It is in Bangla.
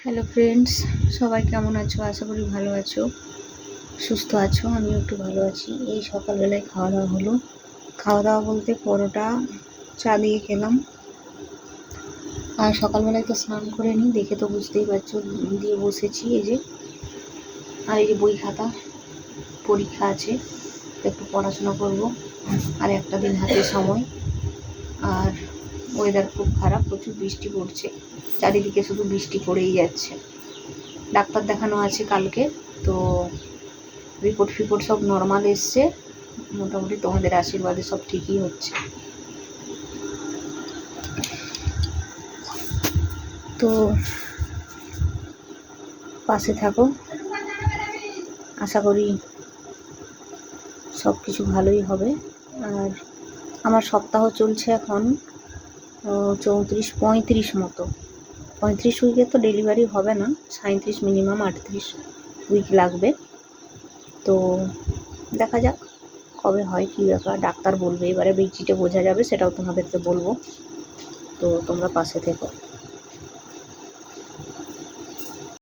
হ্যালো ফ্রেন্ডস, সবাই কেমন আছো? আশা করি ভালো আছো, সুস্থ আছো। আমিও একটু ভালো আছি। এই সকালবেলায় খাওয়া দাওয়া হলো। খাওয়া দাওয়া বলতে পরোটা চা দিয়ে খেলাম। আর সকালবেলায় তো স্নান করে নিই, দেখে তো বুঝতেই পারছো, দিয়ে বসেছি এই যে। আর এই যে বই খাতা, পরীক্ষা আছে, একটু পড়াশোনা করব। আর একটা দিন হাতে সময়। আর ওয়েদার খুব খারাপ, প্রচুর বৃষ্টি পড়ছে, চারিদিকে শুধু বৃষ্টি পড়েই যাচ্ছে। ডাক্তার দেখানো আছে কালকে, তো রিপোর্ট সব নর্মাল এসছে। মোটামুটি তোমাদের আশীর্বাদে সব ঠিকই হচ্ছে। তো পাশে থাকো, আশা করি সব কিছু ভালোই হবে। আর আমার সপ্তাহ চলছে এখন 34-35 মতো। 35 উইকে তো ডেলিভারি হবে না, 37 মিনিমাম 38 উইক লাগবে। তো দেখা যাক কবে হয়, কী ব্যাপার ডাক্তার বলবে, এবারে ভিজিটে বোঝা যাবে, সেটাও তোমাদেরকে বলবো। তো তোমরা পাশে থেকো।